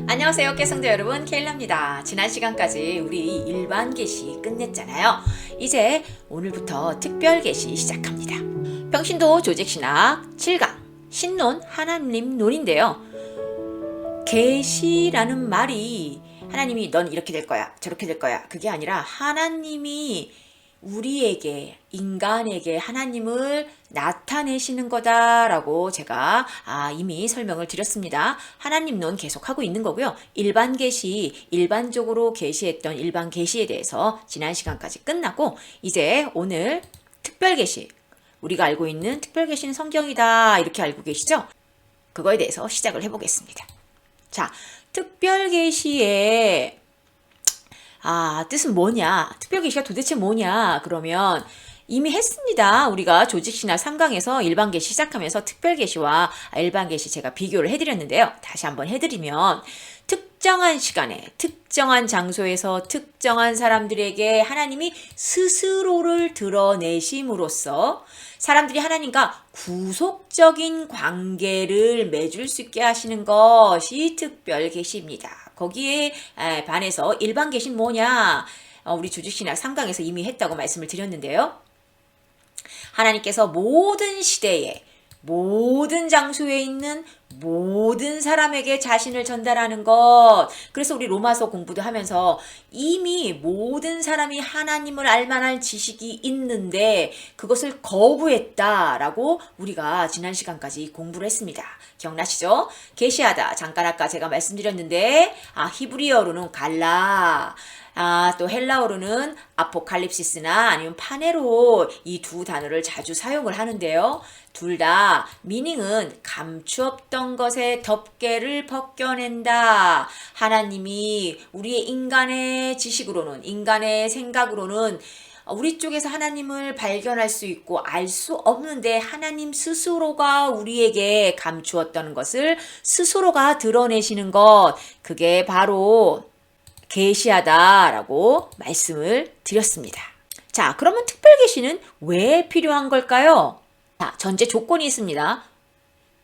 안녕하세요, 깨성도 여러분, 케일라입니다. 지난 시간까지 우리 일반 계시 끝냈잖아요. 이제 오늘부터 특별 계시 시작합니다. 평신도 조직신학 7강 신론 하나님론인데요. 계시라는 말이 하나님이 넌 이렇게 될 거야, 저렇게 될 거야, 그게 아니라 하나님이 우리에게, 인간에게 하나님을 나타내시는 거다라고 제가 이미 설명을 드렸습니다. 하나님론 계속하고 있는 거고요. 일반 계시, 일반적으로 계시했던 일반 계시에 대해서 지난 시간까지 끝나고, 이제 오늘 특별 계시, 우리가 알고 있는 특별 계시는 성경이다 이렇게 알고 계시죠? 그거에 대해서 시작을 해보겠습니다. 자, 특별 계시의 뜻은 뭐냐? 특별 계시가 도대체 뭐냐? 그러면 이미 했습니다. 우리가 조직신학 3강에서 일반 계시 시작하면서 특별 계시와 일반 계시 제가 비교를 해드렸는데요. 다시 한번 해드리면, 특정한 시간에, 특정한 장소에서 특정한 사람들에게 하나님이 스스로를 드러내심으로써 사람들이 하나님과 구속적인 관계를 맺을 수 있게 하시는 것이 특별 계시입니다. 거기에 반해서 일반 계시는 뭐냐? 우리 조직신학 3강에서 이미 했다고 말씀을 드렸는데요. 하나님께서 모든 시대에, 모든 장소에 있는 모든 사람에게 자신을 전달하는 것. 그래서 우리 로마서 공부도 하면서 이미 모든 사람이 하나님을 알만한 지식이 있는데 그것을 거부했다라고 우리가 지난 시간까지 공부를 했습니다. 기억나시죠? 계시하다, 잠깐 아까 제가 말씀드렸는데 히브리어로는 갈라, 또 헬라어로는 아포칼립시스나 아니면 파네로, 이 두 단어를 자주 사용을 하는데요. 둘 다 미닝은 감추었던 것의 덮개를 벗겨낸다. 하나님이 우리의 인간의 지식으로는, 인간의 생각으로는 우리 쪽에서 하나님을 발견할 수 있고 알 수 없는데 하나님 스스로가 우리에게 감추었던 것을 스스로가 드러내시는 것, 그게 바로 계시하다라고 말씀을 드렸습니다. 자, 그러면 특별 계시는 왜 필요한 걸까요? 자, 전제 조건이 있습니다.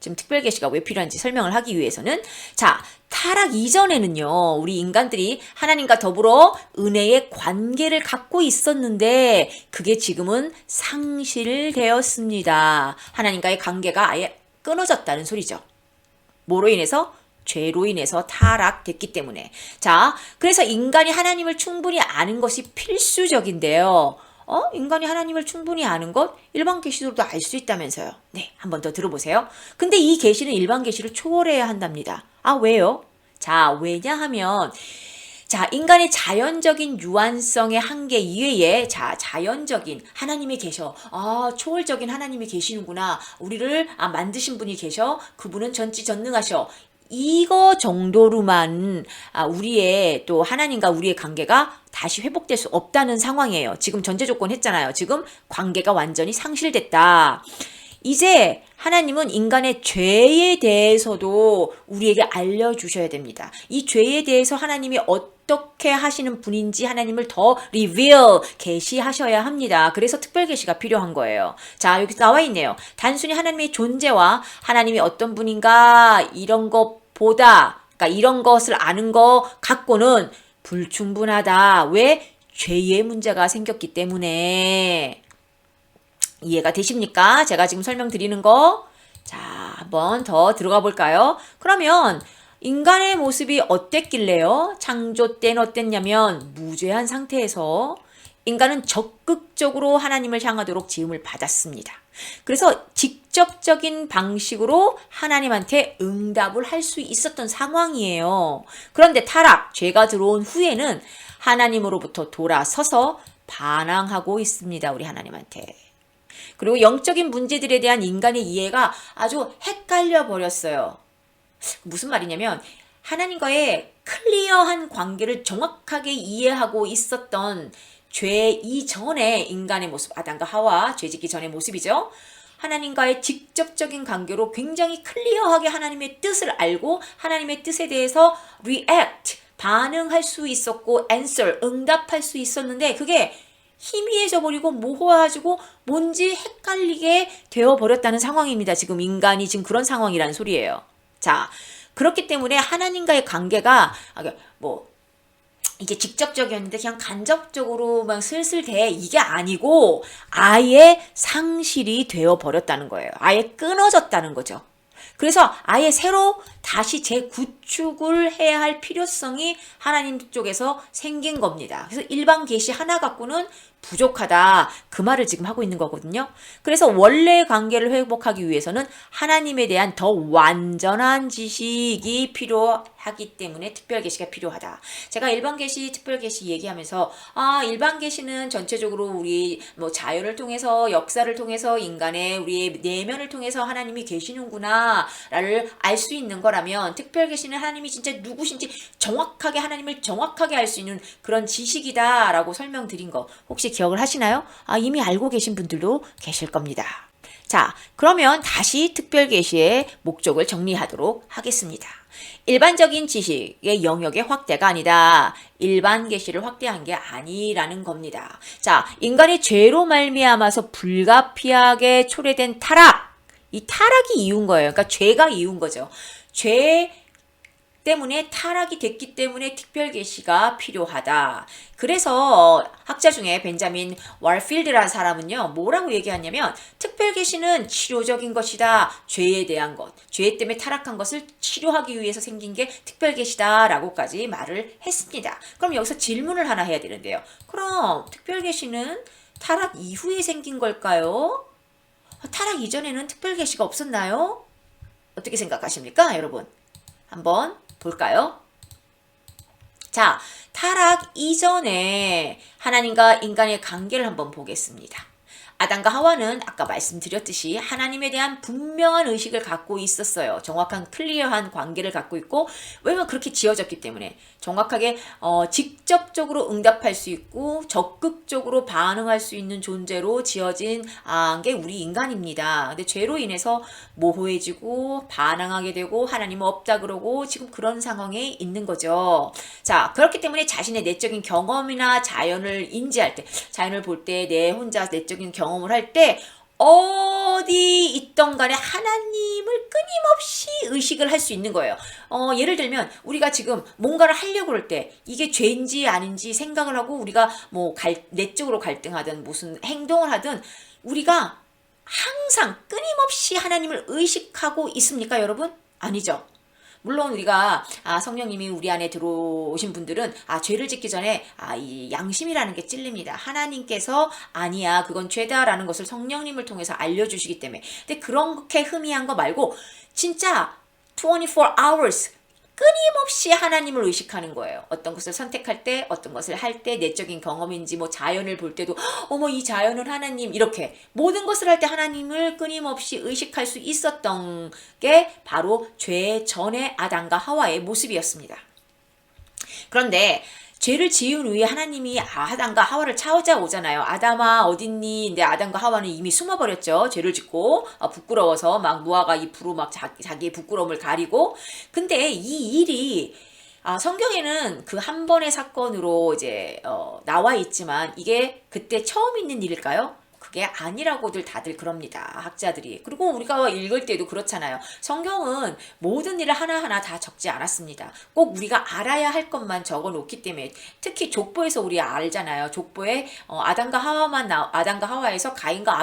지금 특별 계시가 왜 필요한지 설명을 하기 위해서는, 자, 타락 이전에는요, 우리 인간들이 하나님과 더불어 은혜의 관계를 갖고 있었는데 그게 지금은 상실되었습니다. 하나님과의 관계가 아예 끊어졌다는 소리죠. 뭐로 인해서? 죄로 인해서 타락됐기 때문에. 자, 그래서 인간이 하나님을 충분히 아는 것이 필수적인데요. 인간이 하나님을 충분히 아는 것 일반 계시로도 알 수 있다면서요. 네, 한 번 더 들어보세요. 근데 이 계시는 일반 계시를 초월해야 한답니다. 왜요? 자, 왜냐하면 인간의 자연적인 유한성의 한계 이외에, 자연적인 하나님이 계셔. 초월적인 하나님이 계시는구나. 우리를 만드신 분이 계셔. 그분은 전지전능하셔. 이거 정도로만 우리의, 또 하나님과 우리의 관계가 다시 회복될 수 없다는 상황이에요. 지금 전제 조건 했잖아요. 지금 관계가 완전히 상실됐다. 이제 하나님은 인간의 죄에 대해서도 우리에게 알려주셔야 됩니다. 이 죄에 대해서 하나님이 어떻게 하시는 분인지 하나님을 더 계시하셔야 합니다. 그래서 특별 계시가 필요한 거예요. 자, 여기 나와 있네요. 단순히 하나님의 존재와 하나님이 어떤 분인가 이런 것보다, 그러니까 이런 것을 아는 거 갖고는 불충분하다. 왜? 죄의 문제가 생겼기 때문에. 이해가 되십니까? 제가 지금 설명드리는 거. 자, 한번 더 들어가 볼까요? 그러면 인간의 모습이 어땠길래요? 창조 때는 어땠냐면 무죄한 상태에서 인간은 적극적으로 하나님을 향하도록 지음을 받았습니다. 그래서 직접적인 방식으로 하나님한테 응답을 할 수 있었던 상황이에요. 그런데 타락, 죄가 들어온 후에는 하나님으로부터 돌아서서 반항하고 있습니다. 우리 하나님한테. 그리고 영적인 문제들에 대한 인간의 이해가 아주 헷갈려 버렸어요. 무슨 말이냐면 하나님과의 클리어한 관계를 정확하게 이해하고 있었던 죄 이전의 인간의 모습, 아담과 하와 죄짓기 전의 모습이죠. 하나님과의 직접적인 관계로 굉장히 클리어하게 하나님의 뜻을 알고 하나님의 뜻에 대해서 react, 반응할 수 있었고 answer, 응답할 수 있었는데 그게 희미해져 버리고 모호해지고 뭔지 헷갈리게 되어버렸다는 상황입니다. 지금 인간이 지금 그런 상황이라는 소리예요. 자, 그렇기 때문에 하나님과의 관계가 뭐 이게 직접적이었는데 그냥 간접적으로만 슬슬 돼 이게 아니고 아예 상실이 되어 버렸다는 거예요. 아예 끊어졌다는 거죠. 그래서 아예 새로 다시 재구축을 해야 할 필요성이 하나님 쪽에서 생긴 겁니다. 그래서 일반 계시 하나 갖고는 부족하다. 그 말을 지금 하고 있는 거거든요. 그래서 원래 관계를 회복하기 위해서는 하나님에 대한 더 완전한 지식이 필요하기 때문에 특별 계시가 필요하다. 제가 일반 계시, 특별 계시 얘기하면서 일반 계시는 전체적으로 우리 뭐 자연을 통해서 역사를 통해서 인간의 우리의 내면을 통해서 하나님이 계시는구나를 알 수 있는 거라면 특별 계시는 하나님이 진짜 누구신지 정확하게 하나님을 정확하게 알 수 있는 그런 지식이다라고 설명드린 거 혹시 기억을 하시나요? 이미 알고 계신 분들도 계실 겁니다. 자, 그러면 다시 특별 계시의 목적을 정리하도록 하겠습니다. 일반적인 지식의 영역의 확대가 아니다. 일반 계시를 확대한 게 아니라는 겁니다. 자, 인간의 죄로 말미암아서 불가피하게 초래된 타락. 이 타락이 이유인 거예요. 그러니까 죄가 이유인 거죠. 죄 때문에 타락이 됐기 때문에 특별 계시가 필요하다. 그래서 학자 중에 벤자민 warfield라는 사람은요, 뭐라고 얘기하냐면 특별 계시는 치료적인 것이다. 죄에 대한 것, 죄 때문에 타락한 것을 치료하기 위해서 생긴 게 특별 계시다라고까지 말을 했습니다. 그럼 여기서 질문을 하나 해야 되는데요. 그럼 특별 계시는 타락 이후에 생긴 걸까요? 타락 이전에는 특별 계시가 없었나요? 어떻게 생각하십니까, 여러분? 한번 볼까요? 자, 타락 이전에 하나님과 인간의 관계를 한번 보겠습니다. 아담과 하와는 아까 말씀드렸듯이 하나님에 대한 분명한 의식을 갖고 있었어요. 정확한 클리어한 관계를 갖고 있고, 왜냐면 그렇게 지어졌기 때문에 정확하게 직접적으로 응답할 수 있고 적극적으로 반응할 수 있는 존재로 지어진 게 우리 인간입니다. 근데 죄로 인해서 모호해지고 반항하게 되고 하나님은 없다 그러고 지금 그런 상황에 있는 거죠. 자, 그렇기 때문에 자신의 내적인 경험이나 자연을 인지할 때, 자연을 볼 때 내 혼자 내적인 경험을 할 때 어디 있던 간에 하나님을 끊임없이 의식을 할 수 있는 거예요. 예를 들면 우리가 지금 뭔가를 하려고 그럴 때 이게 죄인지 아닌지 생각을 하고 우리가 뭐 내적으로 갈등하든 무슨 행동을 하든 우리가 항상 끊임없이 하나님을 의식하고 있습니까, 여러분? 아니죠. 물론 우리가 성령님이 우리 안에 들어오신 분들은 죄를 짓기 전에 이 양심이라는 게 찔립니다. 하나님께서 아니야 그건 죄다라는 것을 성령님을 통해서 알려주시기 때문에. 근데 그렇게 흠이한 거 말고 진짜 24 hours 끊임없이 하나님을 의식하는 거예요. 어떤 것을 선택할 때, 어떤 것을 할 때, 내적인 경험인지, 뭐 자연을 볼 때도, 어머, 이 자연은 하나님, 이렇게. 모든 것을 할 때 하나님을 끊임없이 의식할 수 있었던 게 바로 죄 전의 아담과 하와의 모습이었습니다. 그런데, 죄를 지은 후에 하나님이 아담과 하와를 찾아오잖아요. 아담아 어딨니? 근데 아담과 하와는 이미 숨어버렸죠. 죄를 짓고 부끄러워서 막 무화과 잎으로 막 자기의 부끄러움을 가리고. 근데 이 일이 성경에는 그 한 번의 사건으로 이제 나와 있지만 이게 그때 처음 있는 일일까요? 그게 아니라고들 다들 그럽니다. 학자들이. 그리고 우리가 읽을 때도 그렇잖아요. 성경은 모든 일을 하나하나 다 적지 않았습니다. 꼭 우리가 알아야 할 것만 적어 놓기 때문에 특히 족보에서 우리 알잖아요. 족보에 아담과 하와에서 가인과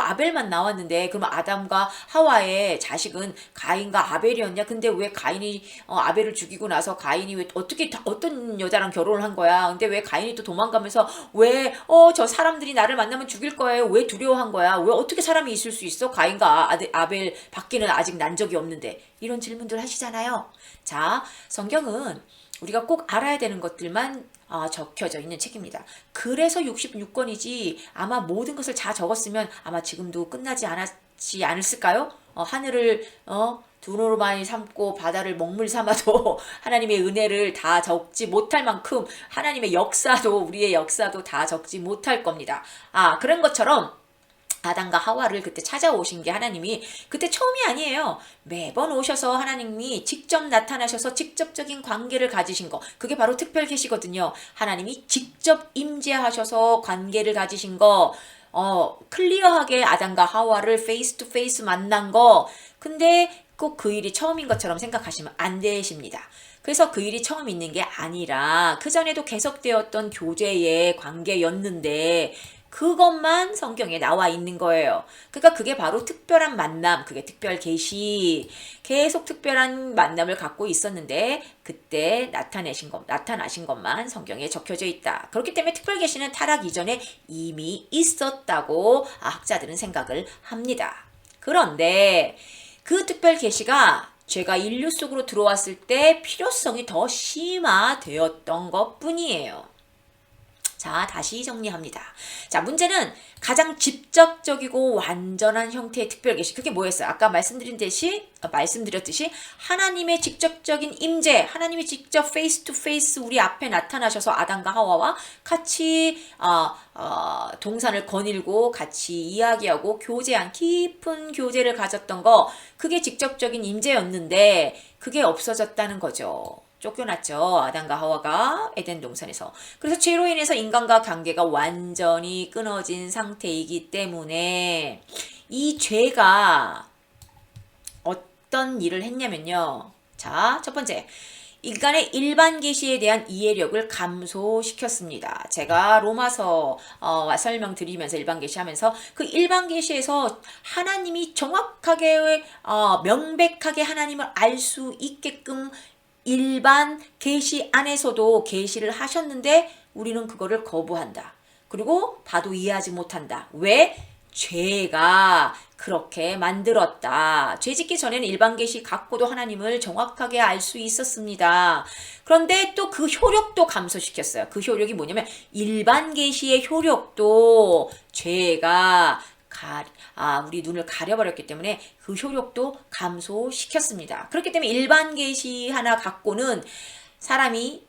아벨만 나왔는데 그러면 아담과 하와의 자식은 가인과 아벨이었냐? 근데 왜 가인이 아벨을 죽이고 나서 가인이 왜 어떤 여자랑 결혼을 한 거야? 근데 왜 가인이 또 도망가면서 왜 저 사람들이 나를 만나면 죽일 거예요. 왜 두려워한 거야? 왜 어떻게 사람이 있을 수 있어? 가인과 아벨 밖에는 아직 난 적이 없는데. 이런 질문들 하시잖아요. 자, 성경은 우리가 꼭 알아야 되는 것들만 적혀져 있는 책입니다. 그래서 66권이지 아마 모든 것을 다 적었으면 아마 지금도 끝나지 않았을까요? 하늘을 두 눈으로 많이 삼고 바다를 먹물 삼아도 하나님의 은혜를 다 적지 못할 만큼 하나님의 역사도 우리의 역사도 다 적지 못할 겁니다. 그런 것처럼 아담과 하와를 그때 찾아오신 게 하나님이 그때 처음이 아니에요. 매번 오셔서 하나님이 직접 나타나셔서 직접적인 관계를 가지신 거. 그게 바로 특별 계시거든요. 하나님이 직접 임재하셔서 관계를 가지신 거. 클리어하게 아담과 하와를 페이스 투 페이스 만난 거. 근데 꼭 그 일이 처음인 것처럼 생각하시면 안 되십니다. 그래서 그 일이 처음 있는 게 아니라 그전에도 계속되었던 교제의 관계였는데 그것만 성경에 나와 있는 거예요. 그러니까 그게 바로 특별한 만남, 그게 특별 계시, 계속 특별한 만남을 갖고 있었는데 그때 나타나신 것만 성경에 적혀져 있다. 그렇기 때문에 특별 계시는 타락 이전에 이미 있었다고 학자들은 생각을 합니다. 그런데 그 특별 계시가 죄가 인류 속으로 들어왔을 때 필요성이 더 심화되었던 것뿐이에요. 자, 다시 정리합니다. 자, 문제는 가장 직접적이고 완전한 형태의 특별 계시. 그게 뭐였어요? 아까 말씀드렸듯이 하나님의 직접적인 임재, 하나님이 직접 페이스 투 페이스 우리 앞에 나타나셔서 아담과 하와와 같이 동산을 거닐고 같이 이야기하고 교제한 깊은 교제를 가졌던 거, 그게 직접적인 임재였는데 그게 없어졌다는 거죠. 쫓겨났죠. 아담과 하와가 에덴 동산에서. 그래서 죄로 인해서 인간과 관계가 완전히 끊어진 상태이기 때문에 이 죄가 어떤 일을 했냐면요. 자, 첫 번째. 인간의 일반 계시에 대한 이해력을 감소시켰습니다. 제가 로마서 설명드리면서 일반 계시하면서 그 일반 계시에서 하나님이 정확하게 명백하게 하나님을 알 수 있게끔 일반 계시 안에서도 계시를 하셨는데 우리는 그거를 거부한다. 그리고 봐도 이해하지 못한다. 왜? 죄가 그렇게 만들었다. 죄 짓기 전에는 일반 계시 갖고도 하나님을 정확하게 알 수 있었습니다. 그런데 또 그 효력도 감소시켰어요. 그 효력이 뭐냐면 일반 계시의 효력도 죄가 우리 눈을 가려버렸기 때문에 그 효력도 감소시켰습니다. 그렇기 때문에 일반 계시 하나 갖고는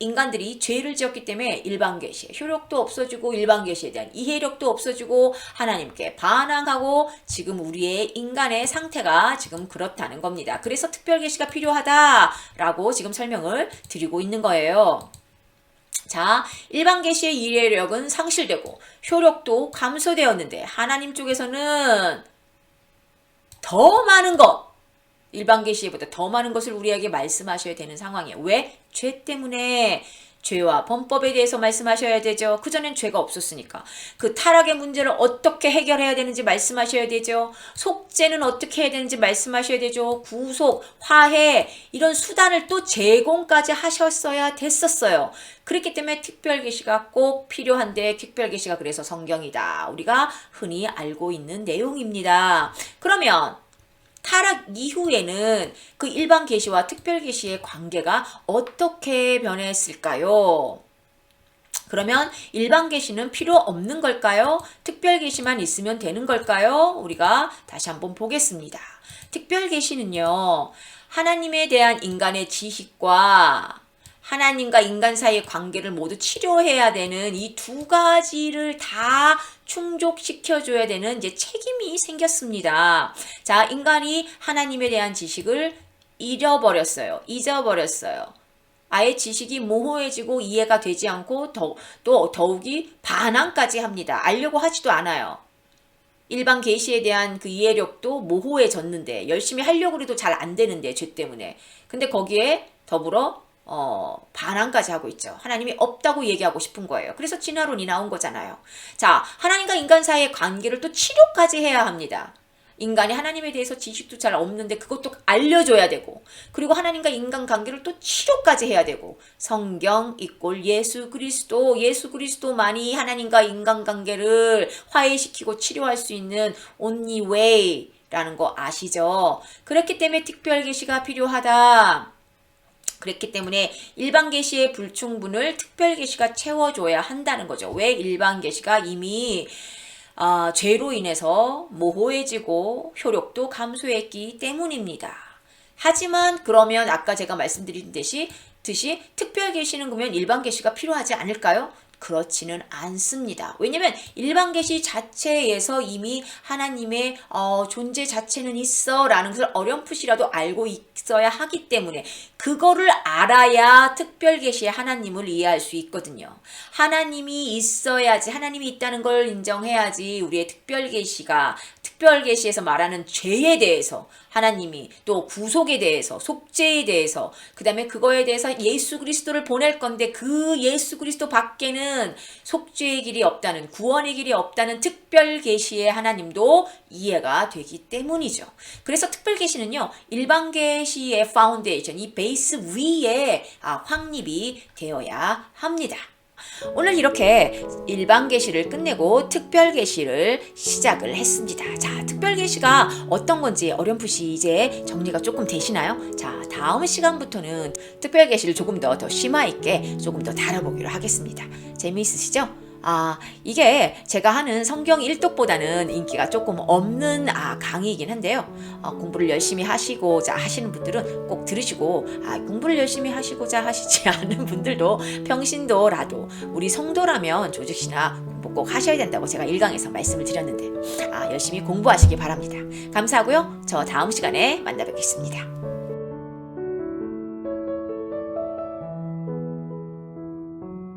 인간들이 죄를 지었기 때문에 일반 계시의 효력도 없어지고 일반 계시에 대한 이해력도 없어지고 하나님께 반항하고 지금 우리의 인간의 상태가 지금 그렇다는 겁니다. 그래서 특별 계시가 필요하다라고 지금 설명을 드리고 있는 거예요. 자, 일반 계시의 이해력은 상실되고 효력도 감소되었는데 하나님 쪽에서는 더 많은 것, 일반 계시보다 더 많은 것을 우리에게 말씀하셔야 되는 상황이에요. 왜? 죄 때문에. 죄와 범법에 대해서 말씀하셔야 되죠. 그전엔 죄가 없었으니까. 그 타락의 문제를 어떻게 해결해야 되는지 말씀하셔야 되죠. 속죄는 어떻게 해야 되는지 말씀하셔야 되죠. 구속, 화해 이런 수단을 또 제공까지 하셨어야 됐었어요. 그렇기 때문에 특별 계시가 꼭 필요한데 특별 계시가 그래서 성경이다. 우리가 흔히 알고 있는 내용입니다. 그러면 타락 이후에는 그 일반 계시와 특별 계시의 관계가 어떻게 변했을까요? 그러면 일반 계시는 필요 없는 걸까요? 특별 계시만 있으면 되는 걸까요? 우리가 다시 한번 보겠습니다. 특별 계시는요, 하나님에 대한 인간의 지식과 하나님과 인간 사이의 관계를 모두 치료해야 되는 이 두 가지를 다 충족시켜줘야 되는 이제 책임이 생겼습니다. 자, 인간이 하나님에 대한 지식을 잊어버렸어요. 아예 지식이 모호해지고 이해가 되지 않고 더욱이 반항까지 합니다. 알려고 하지도 않아요. 일반 계시에 대한 그 이해력도 모호해졌는데 열심히 하려고 해도 잘 안 되는데 죄 때문에. 근데 거기에 더불어 반항까지 하고 있죠. 하나님이 없다고 얘기하고 싶은 거예요. 그래서 진화론이 나온 거잖아요. 자, 하나님과 인간 사이의 관계를 또 치료까지 해야 합니다. 인간이 하나님에 대해서 지식도 잘 없는데 그것도 알려줘야 되고, 그리고 하나님과 인간 관계를 또 치료까지 해야 되고, 성경 이꼴 예수 그리스도만이 하나님과 인간 관계를 화해시키고 치료할 수 있는 only way 라는 거 아시죠? 그렇기 때문에 특별 계시가 필요하다. 그랬기 때문에 일반 계시의 불충분을 특별 계시가 채워줘야 한다는 거죠. 왜? 일반 계시가 이미 죄로 인해서 모호해지고 효력도 감소했기 때문입니다. 하지만 그러면 아까 제가 말씀드린 듯이 특별 계시는 그러면 일반 계시가 필요하지 않을까요? 그렇지는 않습니다. 왜냐면 일반 계시 자체에서 이미 하나님의 존재 자체는 있어 라는 것을 어렴풋이라도 알고 있어야 하기 때문에 그거를 알아야 특별 계시의 하나님을 이해할 수 있거든요. 하나님이 있어야지, 하나님이 있다는 걸 인정해야지 우리의 특별 계시에서 말하는 죄에 대해서 하나님이, 또 구속에 대해서, 속죄에 대해서, 그 다음에 그거에 대해서 예수 그리스도를 보낼 건데 그 예수 그리스도 밖에는 속죄의 길이 없다는, 구원의 길이 없다는 특별 계시의 하나님도 이해가 되기 때문이죠. 그래서 특별 계시는요, 일반 계시의 파운데이션, 이 베이스 위에 확립이 되어야 합니다. 오늘 이렇게 일반 계시를 끝내고 특별 계시를 시작을 했습니다. 자, 특별 계시가 어떤 건지 어렴풋이 이제 정리가 조금 되시나요? 자, 다음 시간부터는 특별 계시를 조금 더 심화 있게 조금 더 다뤄보기로 하겠습니다. 재미있으시죠? 이게 제가 하는 성경 일독보다는 인기가 조금 없는 강의이긴 한데요. 공부를 열심히 하시고자 하시는 분들은 꼭 들으시고, 공부를 열심히 하시고자 하시지 않는 분들도 평신도라도 우리 성도라면 조직시나 공부 꼭 하셔야 된다고 제가 1강에서 말씀을 드렸는데 열심히 공부하시기 바랍니다. 감사하고요. 저 다음 시간에 만나 뵙겠습니다.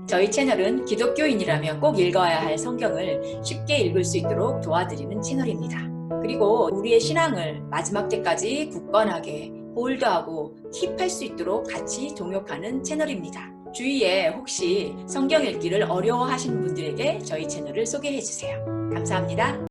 저희 채널은 기독교인이라면 꼭 읽어야 할 성경을 쉽게 읽을 수 있도록 도와드리는 채널입니다. 그리고 우리의 신앙을 마지막 때까지 굳건하게 홀드하고 킵할 수 있도록 같이 동역하는 채널입니다. 주위에 혹시 성경 읽기를 어려워하시는 분들에게 저희 채널을 소개해 주세요. 감사합니다.